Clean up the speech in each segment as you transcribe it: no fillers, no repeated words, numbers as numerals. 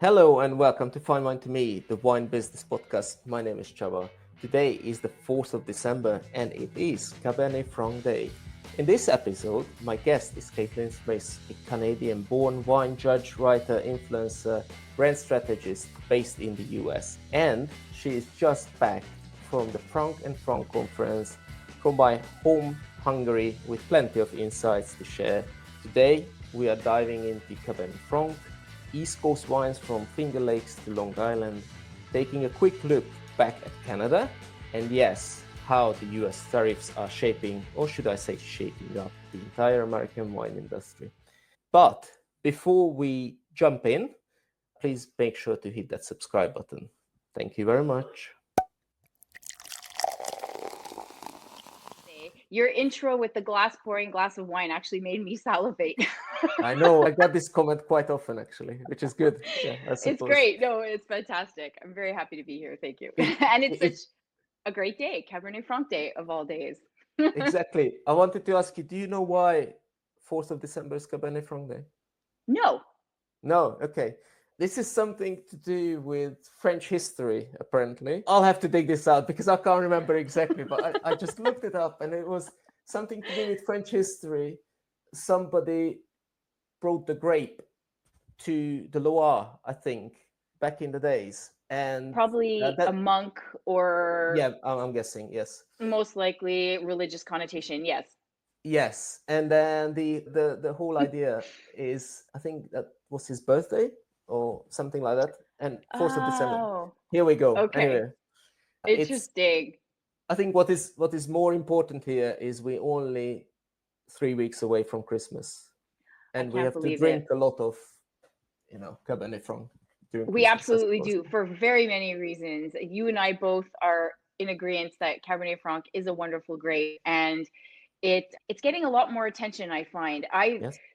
Hello and welcome to FineWineToMe, the wine business podcast. My name is Chava. Today is the 4th of December and it is Cabernet Franc Day. In this episode, my guest is Kathleen Smith, a Canadian-born wine judge, writer, influencer, brand strategist based in the US. And she is just back from the Franc Franc Conference from my home, Hungary, with plenty of insights to share. Today, we are diving into Cabernet Franc, East Coast wines from Finger Lakes to Long Island, taking a quick look back at Canada, and yes, how the US tariffs are shaping, or should I say shaping up, the entire American wine industry. But before we jump in, please make sure to hit that subscribe button. Thank you very much. Your intro with the pouring glass of wine actually made me salivate. I know, I get this comment quite often actually, which is good. Yeah, it's great. No, it's fantastic. I'm very happy to be here. Thank you. And it's such a great day, Cabernet Franc Day of all days. Exactly. I wanted to ask you, do you know why 4th of December is Cabernet Franc Day? No. No, okay. This is something to do with French history, apparently. I'll have to dig this out because I can't remember exactly, but I just looked it up and it was something to do with French history. Somebody brought the grape to the Loire, I think, back in the days. And probably a monk or... Yeah, I'm guessing, yes. Most likely religious connotation, yes. Yes, and then the whole idea is, I think that was his birthday or something like that, and 4th of December. Here we go. Okay. Anyway, interesting. I think what is more important here is we're only 3 weeks away from Christmas, and we have to drink a lot of, Cabernet Franc during Christmas. We absolutely do, for very many reasons. You and I both are in agreement that Cabernet Franc is a wonderful grape, and it's getting a lot more attention, I find.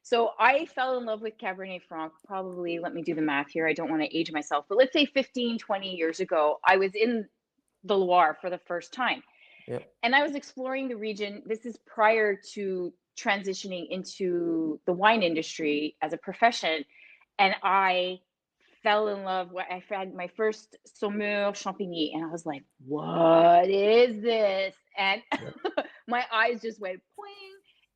So I fell in love with Cabernet Franc probably, let me do the math here, I don't want to age myself, but let's say 15, 20 years ago. I was in the Loire for the first time. And I was exploring the region. This is prior to transitioning into the wine industry as a profession. And I fell in love. I had my first Saumur Champigny, and I was like, what is this? And my eyes just went poing.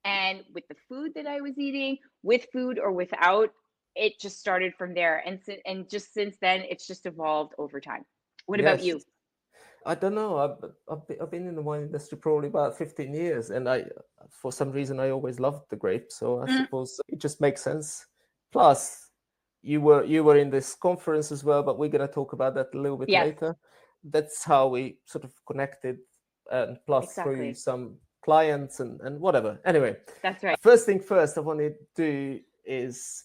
And with the food that I was eating, with food or without, it just started from there. And just since then, it's just evolved over time. What about you? I don't know. I've been in the wine industry probably about 15 years, and for some reason I always loved the grape. So I suppose it just makes sense. Plus, you were in this conference as well, but we're going to talk about that a little bit later. That's how we sort of connected, and plus through some clients and whatever. Anyway, that's right. First thing first, I want to do is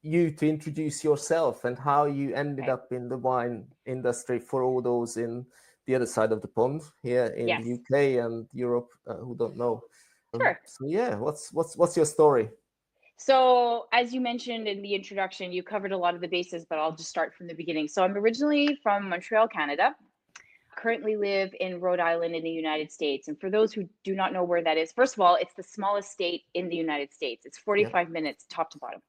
you to introduce yourself and how you ended up in the wine industry for all those in the other side of the pond here in the UK and Europe who don't know. Sure. So yeah, what's your story? So as you mentioned in the introduction, you covered a lot of the bases, but I'll just start from the beginning. So I'm originally from Montreal, Canada. Currently live in Rhode Island in the United States. And for those who do not know where that is, first of all, it's the smallest state in the United States. It's 45 minutes top to bottom.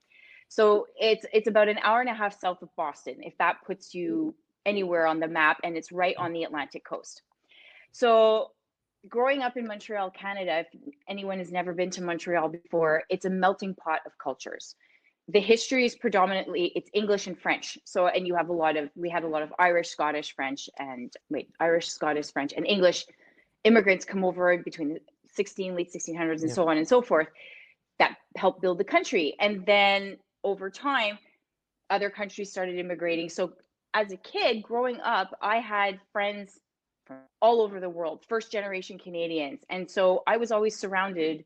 So it's about an hour and a half south of Boston, if that puts you anywhere on the map, and it's right on the Atlantic coast. So growing up in Montreal, Canada, if anyone has never been to Montreal before, it's a melting pot of cultures. The history is predominantly, it's English and French. So, and we had a lot of Irish, Scottish, French, and English immigrants come over between the late 1600s and so on and so forth, that helped build the country. And then over time, other countries started immigrating. So as a kid growing up, I had friends from all over the world, first generation Canadians. And so I was always surrounded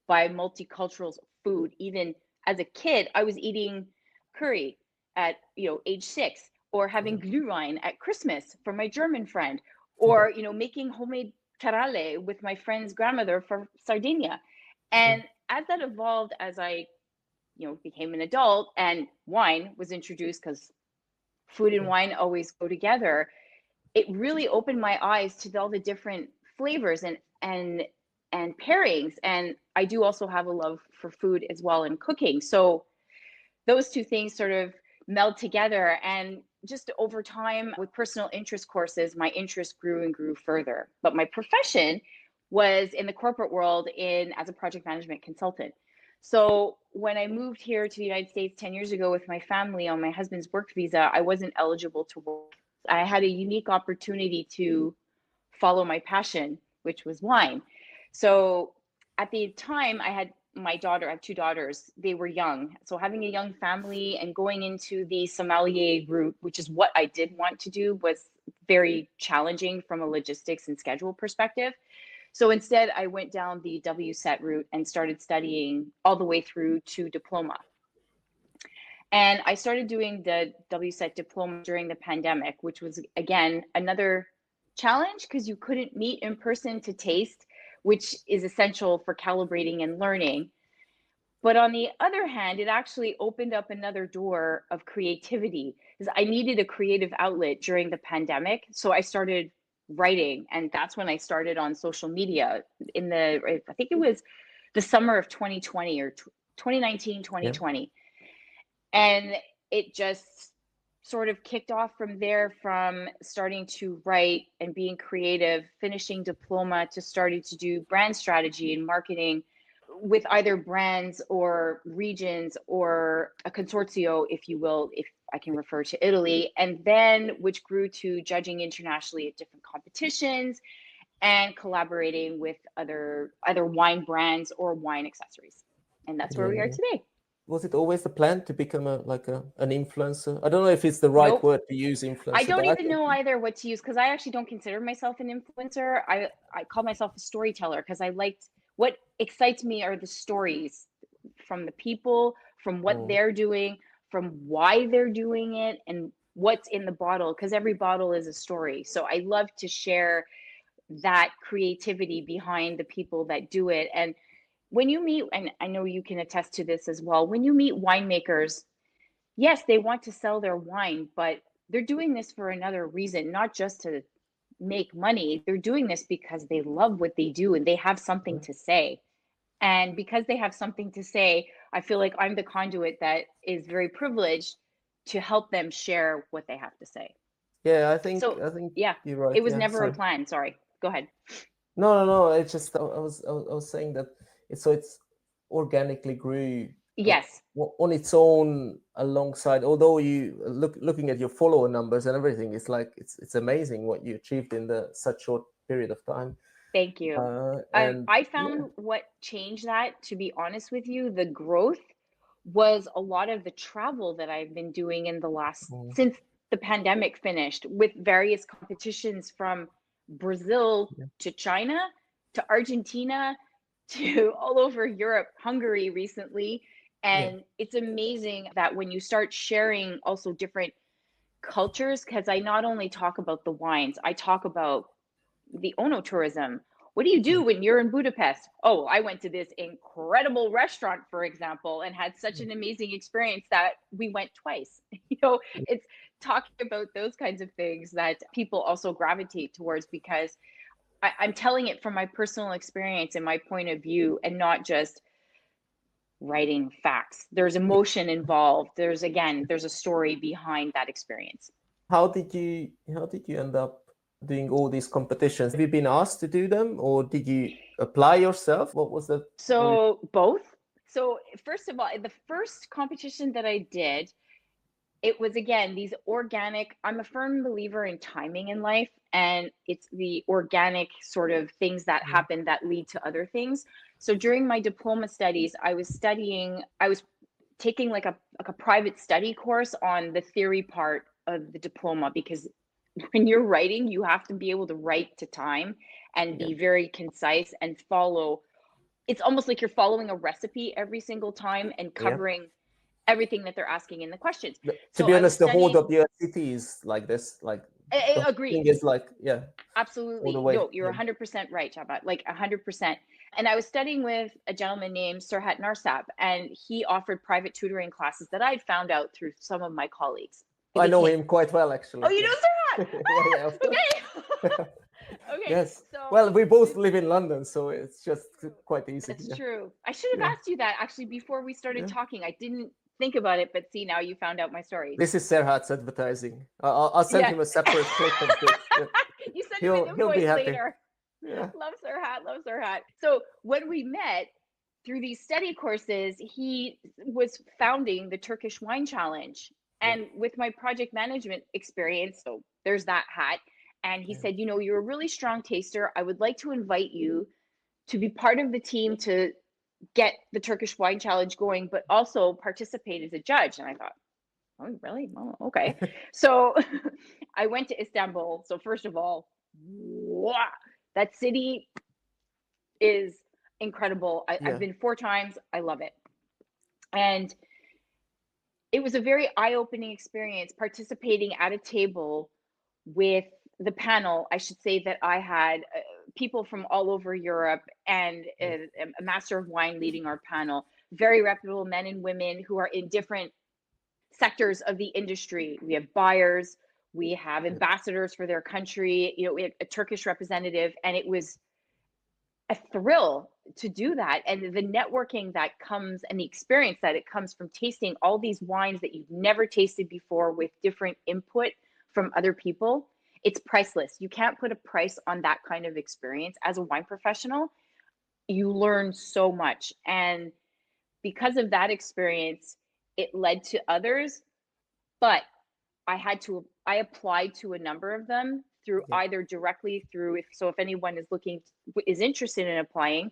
by multicultural food. Even as a kid, I was eating curry at age 6, or having Glühwein at Christmas from my German friend, or making homemade tarale with my friend's grandmother from Sardinia. And as that evolved, as I became an adult and wine was introduced, because food and wine always go together, it really opened my eyes to all the different flavors and pairings. And I do also have a love for food as well, and cooking. So those two things sort of meld together. And just over time with personal interest courses, my interest grew and grew further. But my profession was in the corporate world as a project management consultant. So when I moved here to the United States 10 years ago with my family on my husband's work visa, I wasn't eligible to work. I had a unique opportunity to follow my passion, which was wine. So at the time, I had I have two daughters. They were young. So having a young family and going into the sommelier route, which is what I did want to do, was very challenging from a logistics and schedule perspective. So instead, I went down the WSET route and started studying all the way through to diploma. And I started doing the WSET diploma during the pandemic, which was, again, another challenge because you couldn't meet in person to taste, which is essential for calibrating and learning. But on the other hand, it actually opened up another door of creativity because I needed a creative outlet during the pandemic. So I started writing, and that's when I started on social media I think it was the summer of 2020 or 2019, 2020. Yeah. And it just sort of kicked off from there, from starting to write and being creative, finishing diploma, to starting to do brand strategy and marketing with either brands or regions or a consortio, if you will, if I can refer to Italy, and then which grew to judging internationally at different competitions and collaborating with either wine brands or wine accessories. And that's where we are today. Was it always the plan to become an influencer? I don't know if it's the right word to use, influencer. I don't even know either what to use, because I actually don't consider myself an influencer. I call myself a storyteller because what excites me are the stories from the people, from what they're doing, from why they're doing it, and what's in the bottle, because every bottle is a story. So I love to share that creativity behind the people that do it. And when you meet, and I know you can attest to this as well, when you meet winemakers, yes, they want to sell their wine, but they're doing this for another reason, not just to make money. They're doing this because they love what they do and they have something to say. And because they have something to say, I feel like I'm the conduit that is very privileged to help them share what they have to say. Yeah, I think yeah, you're right. It was never a plan. Sorry, go ahead. No. It's just I was saying that it's organically grew. Yes. On its own, alongside, although you looking at your follower numbers and everything, it's like it's amazing what you achieved in such short period of time. Thank you. I found what changed that, to be honest with you, the growth was a lot of the travel that I've been doing in the last since the pandemic finished, with various competitions from Brazil to China to Argentina to all over Europe, Hungary recently. And it's amazing that when you start sharing also different cultures, because I not only talk about the wines, I talk about the onotourism. What do you do when you're in Budapest? Oh, I went to this incredible restaurant, for example, and had such an amazing experience that we went twice. It's talking about those kinds of things that people also gravitate towards, because I'm telling it from my personal experience and my point of view, and not just writing facts. There's emotion involved. There's a story behind that experience. How did you end up doing all these competitions? Have you been asked to do them, or did you apply yourself? What was the? So both. So first of all, the first competition that I did, it was, again, these organic, I'm a firm believer in timing in life, and it's the organic sort of things that happen that lead to other things. So during my diploma studies, I was taking like a private study course on the theory part of the diploma, because when you're writing, you have to be able to write to time and be very concise and follow. It's almost like you're following a recipe every single time and covering everything that they're asking in the questions. To be honest, the whole WSET is like this. Like, I agree. Thing is like, absolutely. No, you're 100% right, Chaba. Like 100%. And I was studying with a gentleman named Serhat Narsap, and he offered private tutoring classes that I'd found out through some of my colleagues. I know him quite well, actually. Oh, you know Serhat? Okay. Okay. Yes. Well, we both live in London, so it's just quite easy. That's true. I should have asked you that actually before we started talking. I didn't think about it, but see, now you found out my story. This is Serhat's advertising. I'll send him a separate clip of this. You send him an He'll be invoice happy. later. Yeah. Love Serhat. So when we met through these study courses, he was founding the Turkish Wine Challenge. And with my project management experience, so there's that hat. And he said, you're a really strong taster. I would like to invite you to be part of the team to get the Turkish Wine Challenge going, but also participate as a judge. And I thought, oh, really? Oh, okay. So I went to Istanbul. So first of all, wow, that city is incredible. I've been 4 times. I love it. And it was a very eye-opening experience participating at a table with the panel. I should say that I had people from all over Europe and a master of wine leading our panel, very reputable men and women who are in different sectors of the industry. We have buyers, we have ambassadors for their country, we have a Turkish representative, and it was a thrill to do that. And the networking that comes and the experience that it comes from tasting all these wines that you've never tasted before with different input from other people, it's priceless. You can't put a price on that kind of experience. As a wine professional, you learn so much. And because of that experience, it led to others, but I applied to a number of them through either directly through, if anyone is interested in applying,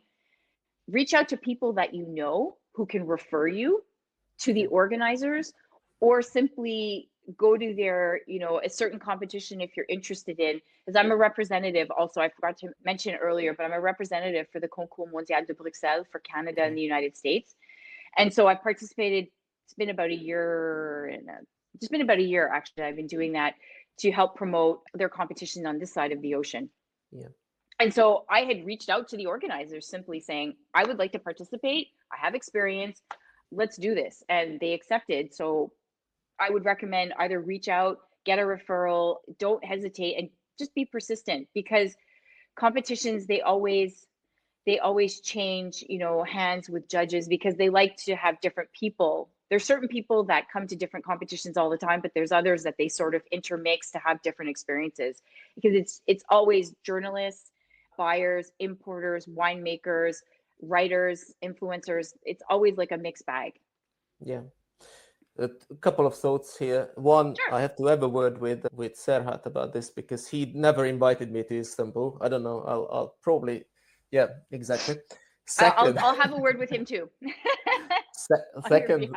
reach out to people that who can refer you to the organizers, or simply go to their, a certain competition if you're interested in, because I'm a representative also, I forgot to mention earlier, but I'm a representative for the Concours Mondial de Bruxelles for Canada and the United States. And so I participated, it's been about a year actually, I've been doing that to help promote their competition on this side of the ocean. Yeah. And so I had reached out to the organizers simply saying, I would like to participate. I have experience. Let's do this. And they accepted. So I would recommend either reach out, get a referral, don't hesitate, and just be persistent, because competitions, they always change, hands with judges, because they like to have different people. There's certain people that come to different competitions all the time, but there's others that they sort of intermix to have different experiences, because it's always journalists, buyers, importers, winemakers, writers, influencers. It's always like a mixed bag. Yeah. A couple of thoughts here. One, Sure. I have to have a word with Serhat about this, because he never invited me to Istanbul. I don't know. I'll probably, yeah, exactly. Second, I'll have a word with him too. Second,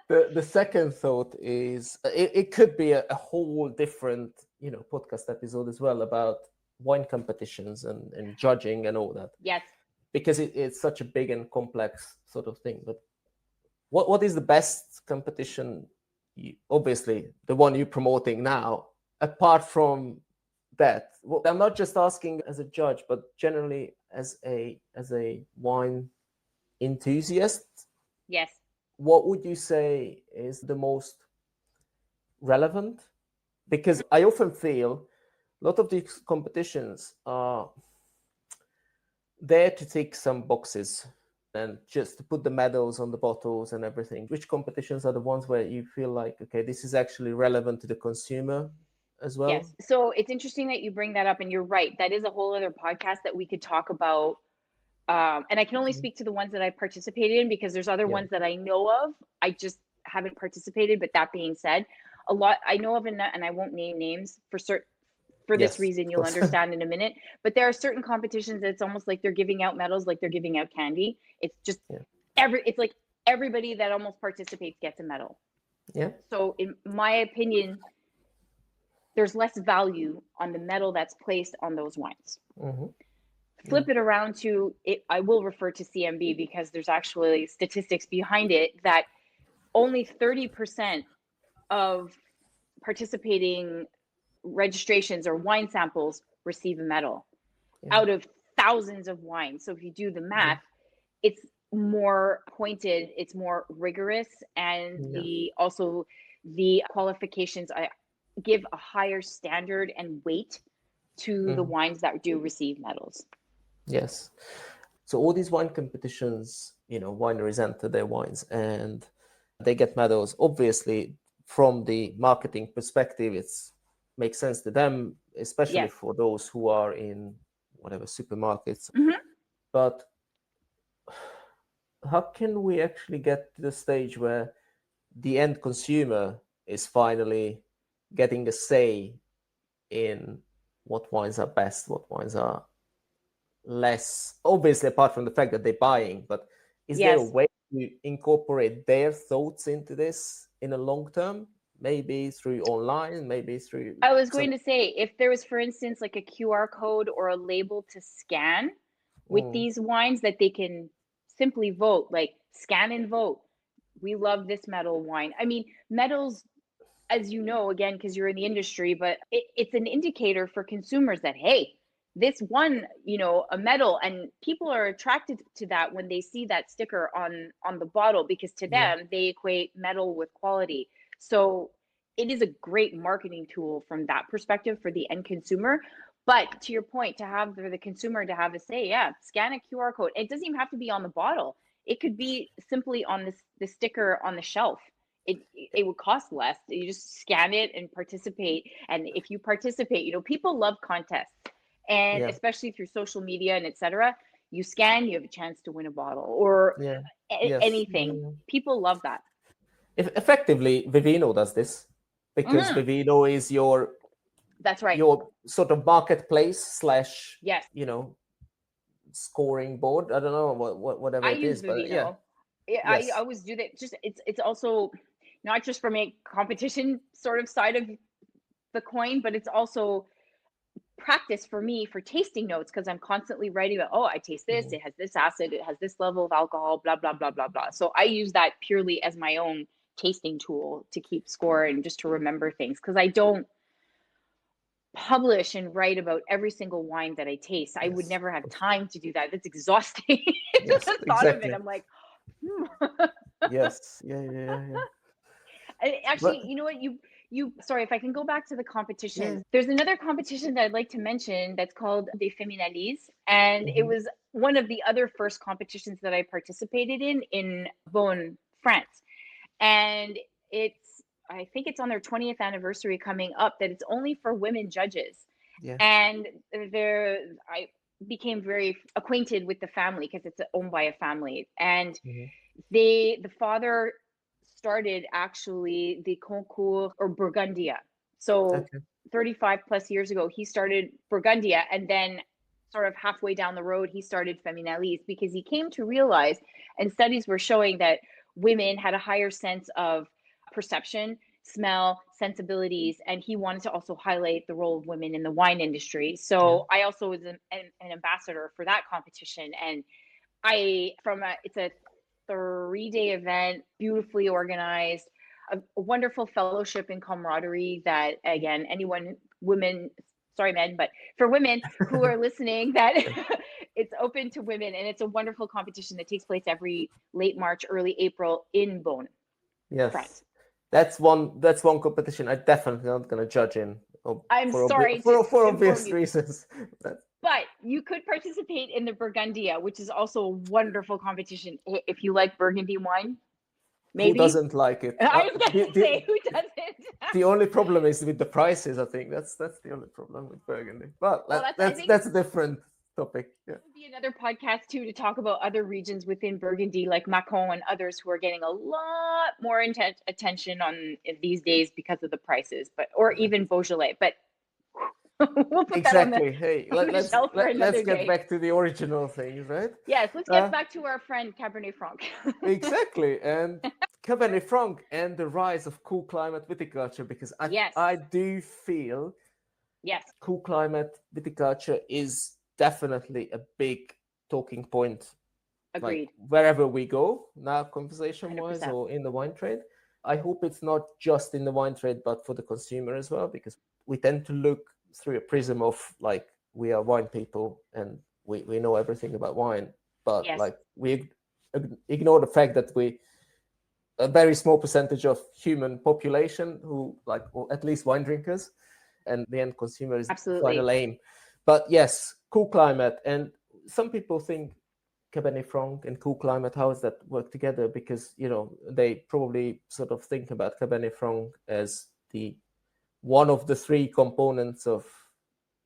the second thought is it could be a whole different podcast episode as well about wine competitions and judging and all that. Yes. Because it's such a big and complex sort of thing. But what is the best competition? Obviously, the one you're promoting now, apart from that. Well, I'm not just asking as a judge, but generally as a wine enthusiast. Yes. What would you say is the most relevant? Because I often feel a lot of these competitions are there to tick some boxes and just to put the medals on the bottles and everything. Which competitions are the ones where you feel like, okay, this is actually relevant to the consumer as well? Yes. So it's interesting that you bring that up, and you're right. That is a whole other podcast that we could talk about. And I can only speak to the ones that I participated in, because there's other ones that I know of. I just haven't participated. But that being said, a lot I know of, and I won't name names for this reason, you'll understand in a minute. But there are certain competitions that it's almost like they're giving out medals, like they're giving out candy. It's just it's like everybody that almost participates gets a medal. Yeah. So in my opinion, there's less value on the medal that's placed on those wines. Mm-hmm. Flip it around to it. I will refer to CMB because there's actually statistics behind it that only 30% of participating registrations or wine samples receive a medal out of thousands of wines. So if you do the math, it's more pointed, it's more rigorous, and the qualifications give a higher standard and weight to the wines that do receive medals. Yes. So all these wine competitions, wineries enter their wines, and They get medals. Obviously, from the marketing perspective, it makes sense to them, especially Yes. for those who are in whatever supermarkets. Mhm. But how can we actually get to the stage where the end consumer is finally getting a say in what wines are best, what wines are less, obviously apart from the fact that they're buying, but is there a Yes. way to incorporate their thoughts into this in a long term? Maybe through online, maybe through I was some. going to say, if there was, for instance, like a QR code or a label to scan with these wines that they can simply vote, like scan and vote. We love this medal wine. I mean, medals, as you know, again, because you're in the industry, but it's an indicator for consumers that, hey, this won, a medal, and people are attracted to that when they see that sticker on the bottle, because to Yeah, them, they equate medal with quality. So it is a great marketing tool from that perspective for the end consumer. But to your point, to have for the consumer to have a say, yeah, scan a QR code. It doesn't even have to be on the bottle. It could be simply on the sticker on the shelf. It would cost less. You just scan it and participate. And if you participate, people love contests, and yeah, especially through social media and etc. You scan, you have a chance to win a bottle or yeah, yes. anything. People love that. Effectively, Vivino does this because Mhm. Vivino is your That's right. sort of marketplace slash, Yes, scoring board. I don't know whatever I it use is, but yeah, Vivino. Yeah, I yes, always do that. Just it's also not just from a competition sort of side of the coin, but it's also practice for me for tasting notes, because I'm constantly writing about, oh, I taste this, Mhm. it has this acid, it has this level of alcohol, blah, blah, blah, blah, blah. So I use that purely as my own tasting tool to keep score and just to remember things, because I don't publish and write about every single wine that I taste. I would Yes, never have time to do that. That's exhausting. Just yes, the thought of it, exactly. I'm like, Yes, yeah. Actually, But you know what? Sorry, if I can go back to the yeah, competitions. There's another competition that I'd like to mention that's called the Feminalise. And it mhm, was one of the other first competitions that I participated in Beaune, France. And I think it's on their 20th anniversary coming up, that it's only for women judges. yeah, And I became very acquainted with the family, because it's owned by a family. And mhm, the father started actually the concours or Burgundia. So okay, 35 plus years ago, he started Burgundia, and then sort of halfway down the road, he started Feminalis, because he came to realize, and studies were showing, that women had a higher sense of perception, smell, sensibilities, and he wanted to also highlight the role of women in the wine industry. yeah, So I also was an ambassador for that competition, and it's a 3-day event, beautifully organized, a wonderful fellowship and camaraderie that, again, women, sorry, men, but for women who are listening, that it's open to women, and it's a wonderful competition that takes place every late March, early April in Beaune, yes. France. That's one competition I definitely not gonna judge in I'm for sorry to inform obvious you, reasons. But but you could participate in the Burgundia, which is also a wonderful competition if you like Burgundy wine. who Maybe. doesn't like it? I was The, gonna say, the who doesn't? the only problem is with the prices. I think that's the only problem with Burgundy. But Well, I think that's a different topic. Yeah. it would be another podcast too, to talk about other regions within Burgundy, like Macon and others, who are getting a lot more attention on these days because of the prices, or Yeah. even Beaujolais. But we'll put that on the Exactly. Hey, on the shelf for let's another get day. back to the original things, right? Yes, let's get Uh, back to our friend Cabernet Franc. exactly. And Cabernet Franc and the rise of cool climate viticulture, because Yes, I do feel yes, cool climate viticulture is definitely a big talking point, like agreed, wherever we go now, conversation wise 100%. or in the wine trade. I hope it's not just in the wine trade, but for the consumer as well, because we tend to look through a prism of like we are wine people and we know everything about wine, but Yes, like we ignore the fact that we a very small percentage of human population who like, or at least wine drinkers, and the end consumer is the final absolutely. aim. But yes, cool climate, and some people think Cabernet Franc and cool climate, how does that work together? Because, they probably sort of think about Cabernet Franc as the one of the three components of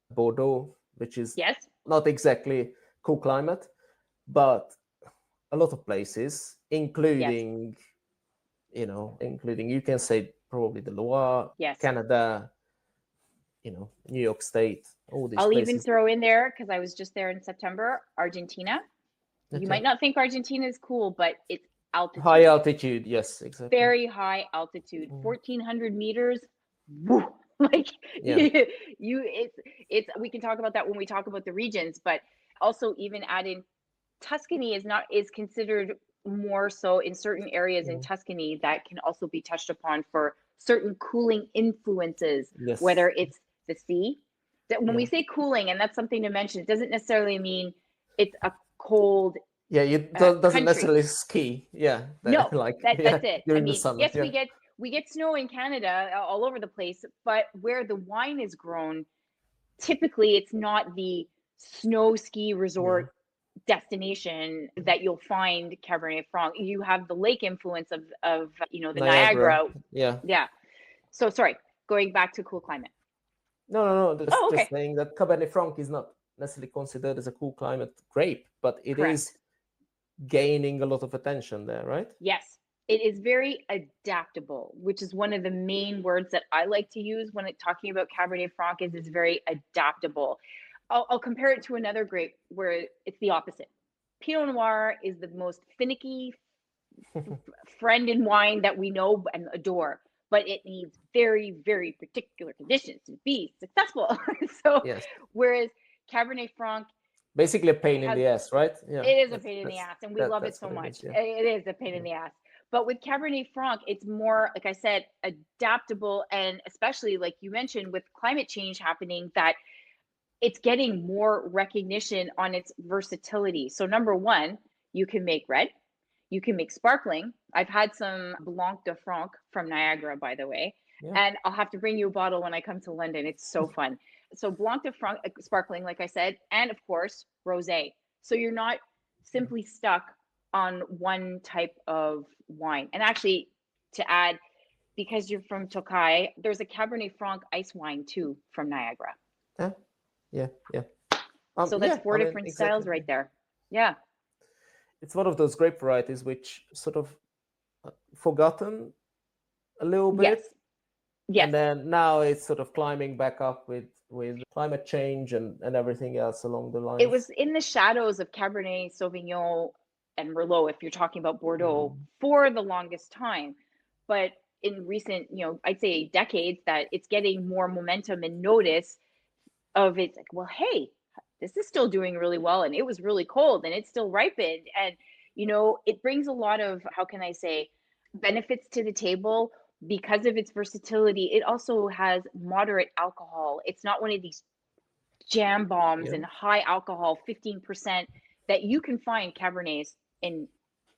Bordeaux, which is Yes. not exactly cool climate, but a lot of places, including, you can say probably the Loire, Yes. Canada, New York State, all these I'll places. even throw in there, because I was just there in September, Argentina. Okay. You might not think Argentina is cool, but it's altitude. High altitude, yes, exactly. Very high altitude, 1,400 meters. Woo! Like Yeah. it's we can talk about that when we talk about the regions, but also even add in Tuscany is considered more so in certain areas in Tuscany that can also be touched upon for certain cooling influences, Yes. whether it's the sea. That when we say cooling, and that's something to mention, it doesn't necessarily mean it's a cold. Yeah, it doesn't country. necessarily ski. Yeah. No, like that's it. during the summer. Yes, we get snow in Canada all over the place, but where the wine is grown, typically it's not the snow ski resort destination that you'll find Cabernet Franc. You have the lake influence of the Niagara. Yeah. So sorry, going back to cool climate. No. Just saying that Cabernet Franc is not necessarily considered as a cool climate grape, but it is gaining a lot of attention there, right? Yes. It is very adaptable, which is one of the main words that I like to use when talking about Cabernet Franc. Is it's very adaptable. I'll compare it to another grape where it's the opposite. Pinot Noir is the most finicky friend in wine that we know and adore, but it needs very, very particular conditions to be successful. So, whereas Cabernet Franc, basically a pain in the ass, right? Yeah, it is a pain in the ass, and we love it so much. It is a pain in the ass. But with Cabernet Franc, it's more, like I said, adaptable, and especially like you mentioned with climate change happening, that it's getting more recognition on its versatility. So number one, you can make red, you can make sparkling. I've had some Blanc de Franc from Niagara, by the way, and I'll have to bring you a bottle when I come to London. It's so fun. So Blanc de Franc, sparkling, like I said, and of course, rosé. So you're not simply stuck on one type of wine. And actually, to add, because you're from Tokai, there's a Cabernet Franc ice wine too from Niagara. Yeah. So that's four different styles right there. Yeah. It's one of those grape varieties which sort of forgotten a little bit. Yes. And then now it's sort of climbing back up with climate change and everything else along the line. It was in the shadows of Cabernet Sauvignon and Merlot, if you're talking about Bordeaux, for the longest time. But in recent, I'd say decades, that it's getting more momentum and notice of it's like, well, hey, this is still doing really well, and it was really cold and it's still ripened. And, it brings a lot of, how can I say, benefits to the table because of its versatility. It also has moderate alcohol. It's not one of these jam bombs and high alcohol, 15%, that you can find Cabernets in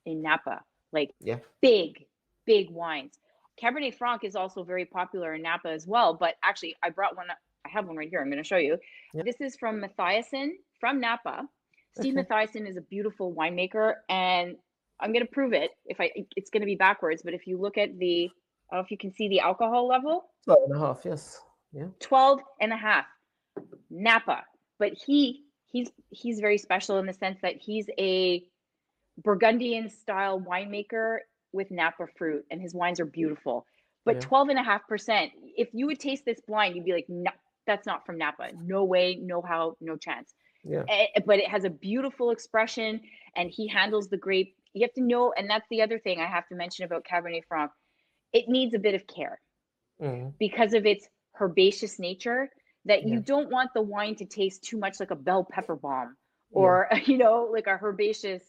Napa, like big wines. Cabernet Franc is also very popular in Napa as well. But actually, I brought one. I have one right here. I'm going to show you. This is from Mathiasen from Napa. Steve Mathiasen is a beautiful winemaker, and I'm going to prove it. It's going to be backwards, but if you look at I don't know if you can see the alcohol level. 12.5, yes. Yeah. 12.5. Napa. But he's very special in the sense that he's a Burgundian style winemaker with Napa fruit, and his wines are beautiful. But 12.5%, if you would taste this blind, you'd be like, no, that's not from Napa. No way, no how, no chance. Yeah. But it has a beautiful expression, and he handles the grape. You have to know, and that's the other thing I have to mention about Cabernet Franc. It needs a bit of care because of its herbaceous nature, that you don't want the wine to taste too much like a bell pepper bomb or, like a herbaceous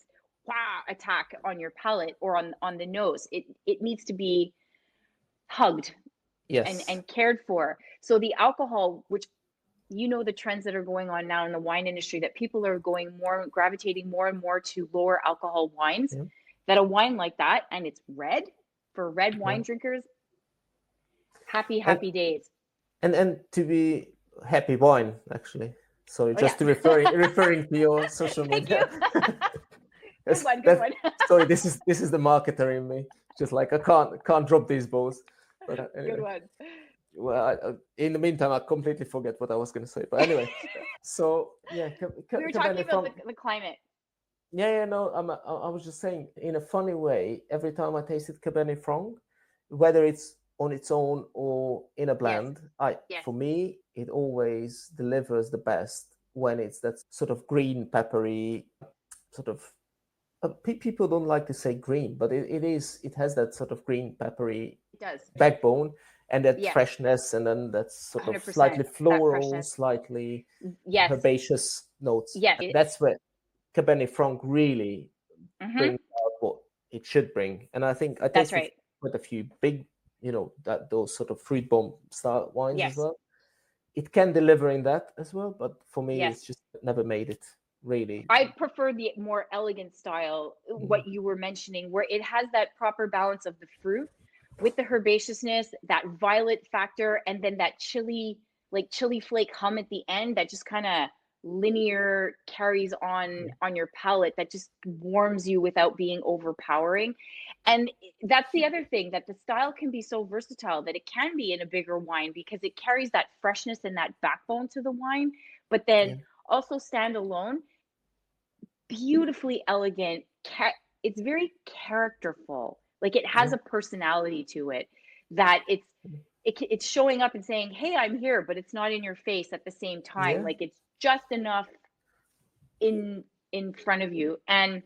attack on your palate or on the nose. It needs to be hugged and cared for. So the alcohol, which the trends that are going on now in the wine industry, that people are gravitating more and more to lower alcohol wines, that a wine like that, and it's red, for red wine drinkers, happy days. And to be happy wine, actually. So referring to your social media. Good one. Good one. Sorry, this is the marketer in me. Just like I can't drop these balls. But anyway. Good one. Well, in the meantime, I completely forget what I was going to say. But anyway, so yeah, We were talking about the climate. Yeah, no, I was just saying, in a funny way, every time I tasted Cabernet Franc, whether it's on its own or in a blend, for me, it always delivers the best when it's that sort of green, peppery, sort of. People don't like to say green, but it has that sort of green, peppery backbone, and that freshness, and then that sort of slightly floral, slightly herbaceous notes. Yeah, that's where Cabernet Franc really brings out what it should bring. And I think I tasted quite a few big, those sort of fruit bomb style wines as well. It can deliver in that as well, but for me, it's just never made it really. I prefer the more elegant style, what you were mentioning, where it has that proper balance of the fruit with the herbaceousness, that violet factor, and then that chili flake hum at the end that just kind of linear carries on your palate, that just warms you without being overpowering. And that's the other thing, that the style can be so versatile, that it can be in a bigger wine because it carries that freshness and that backbone to the wine, but then also stand alone. Beautifully elegant. It's very characterful. Like it has a personality to it, that it's showing up and saying, hey, I'm here, but it's not in your face at the same time. Like it's just enough in front of you. And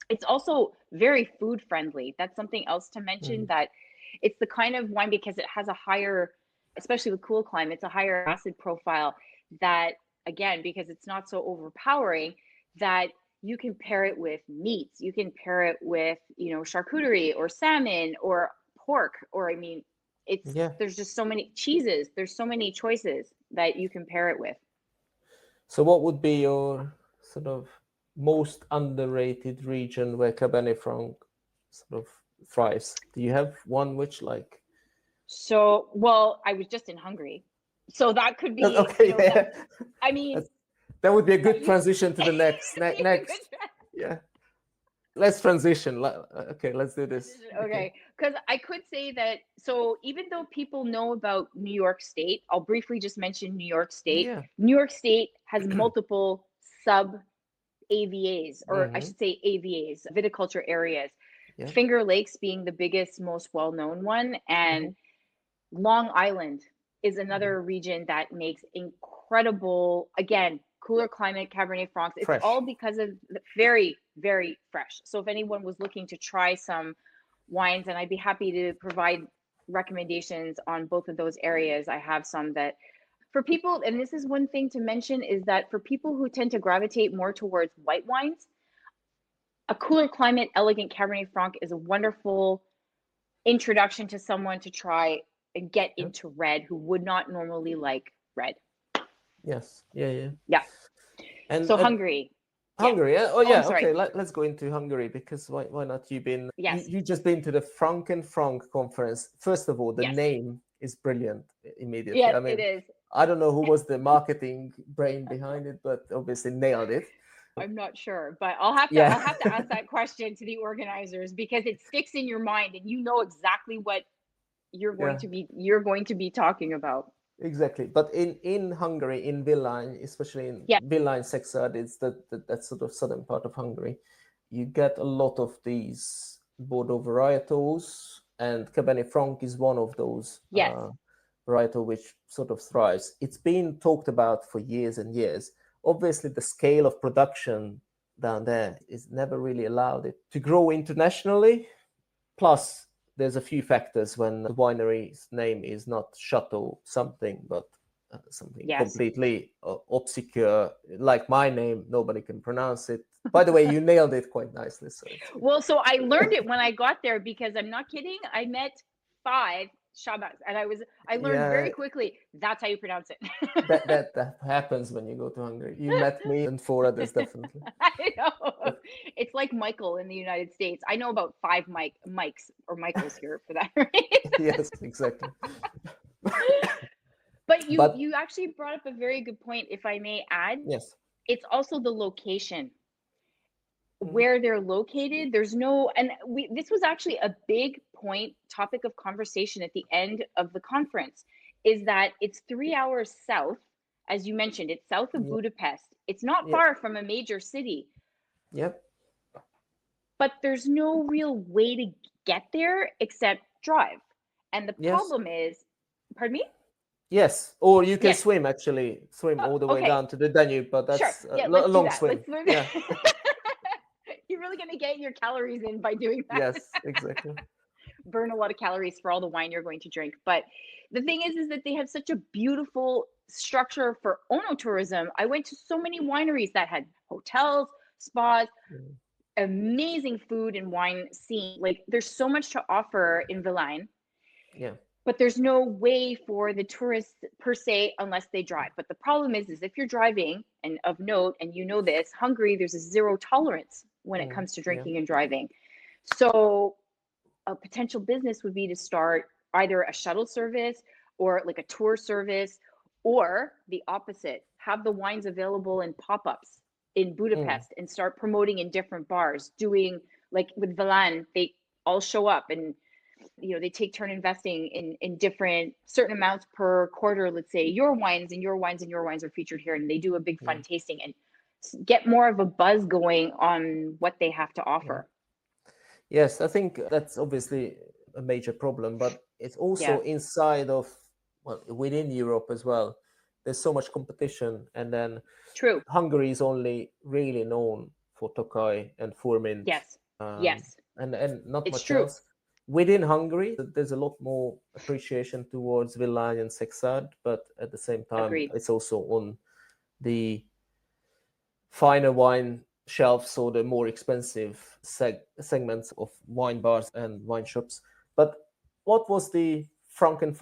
it's also very food friendly. That's something else to mention, that it's the kind of wine, because it has a higher, especially with cool climates, a higher acid profile, that again, because it's not so overpowering, that you can pair it with meats, you can pair it with, charcuterie or salmon or pork, or there's just so many cheeses, there's so many choices that you can pair it with. So what would be your sort of most underrated region where Cabernet Franc sort of thrives? Do you have one which like? So, well, I was just in Hungary, so that could be. Okay, that would be a good transition to the next. Yeah, let's transition. Okay, let's do this. Okay, because I could say that. So even though people know about New York State, I'll briefly just mention New York State. New York State has multiple sub AVAs, or I should say AVAs, viticulture areas. Finger Lakes being the biggest, most well-known one, and Long Island is another region that makes incredible, again, cooler climate Cabernet Francs. It's fresh. All because of very, very fresh. So if anyone was looking to try some wines, and I'd be happy to provide recommendations on both of those areas. I have some that for people, and this is one thing to mention, is that for people who tend to gravitate more towards white wines, a cooler climate, elegant Cabernet Franc is a wonderful introduction to someone to try and get into red, who would not normally like red. Yes. Yeah. And so Hungary. Okay. Let's go into Hungary, because why not? You just been to the Franc Franc Conference. First of all, the name is brilliant immediately. Yes, it is. I don't know who was the marketing brain behind it, but obviously nailed it. I'm not sure, but I'll have to ask that question to the organizers, because it sticks in your mind and you know exactly what you're going to be talking about. Exactly. But in Hungary, in Villány, especially in Villány Szekszárd, it's that sort of southern part of Hungary, you get a lot of these Bordeaux varietals, and Cabernet Franc is one of those varietal which sort of thrives. It's been talked about for years and years. Obviously, the scale of production down there is never really allowed it to grow internationally. Plus, there's a few factors when the winery's name is not Chateau something, but something completely obscure, like my name. Nobody can pronounce it. By the way, you nailed it quite nicely. So I learned it when I got there, because I'm not kidding. I met 5 Shabaks, and I learned very quickly that's how you pronounce it. that happens when you go to Hungary. You met me and 4 others, definitely. I know. It's like Michael in the United States. I know about 5 Mikes or Michaels here for that. Yes, exactly. But you actually brought up a very good point, if I may add. Yes. It's also the location. where they're located, there's no, and this was actually a big topic of conversation at the end of the conference, is that it's 3 hours south. As you mentioned, it's south of Budapest. It's not far from a major city. Yep. But there's no real way to get there except drive. And the problem is, pardon me? Yes, or you can swim all the way down to the Danube, but that's a long swim. Yeah. You're really going to get your calories in by doing that. Yes, exactly. Burn a lot of calories for all the wine you're going to drink. But the thing is that they have such a beautiful structure for onotourism. I went to so many wineries that had hotels, spas, amazing food and wine scene. Like, there's so much to offer in Villány. Yeah. But there's no way for the tourists per se unless they drive. But the problem is if you're driving, and of note, and you know this, Hungary, there's a zero tolerance when it comes to drinking and driving. So a potential business would be to start either a shuttle service or like a tour service, or the opposite, have the wines available in pop-ups in Budapest and start promoting in different bars, doing like with Villány, they all show up and they take turn investing in different certain amounts per quarter. Let's say your wines are featured here, and they do a big fun tasting and get more of a buzz going on what they have to offer. Yes, I think that's obviously a major problem, but it's also inside of, within Europe as well. There's so much competition, and then Hungary is only really known for Tokaj and Furmint. Yes. And not it's much true. else. Within Hungary, there's a lot more appreciation towards Villány and Szexárd, but at the same time, it's also on the finer wine shelves or the more expensive segments of wine bars and wine shops. But what was the Franc Franc